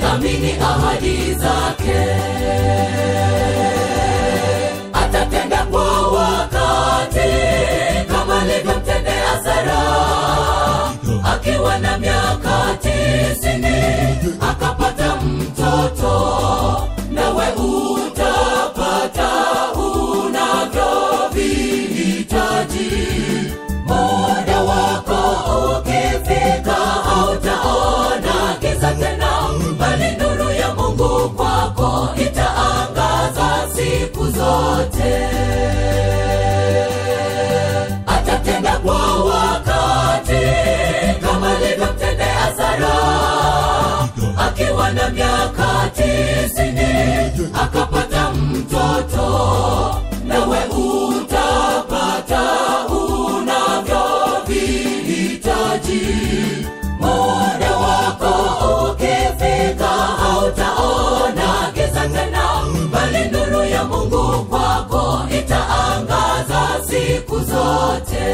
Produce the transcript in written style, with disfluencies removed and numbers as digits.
thamini ahadi zake. Atatenda kwa wakati kama alivyomtendea Sara, akiwa na miaka 90 akapata mtoto. Nawe utapata unavyovihitaji. Muda wako ukifika hautaona giza tena, bali nuru ya Mungu kwako itaangaza siku zote. Atatenda kwa wakati kama alivyomtendea Sara, akiwa na miaka 90 akapata mtoto. Nawe utapata unavyovihitaji. Muda wako ukifika hautaona giza tena, bali nuru ya Mungu kwako itaangaza siku zote.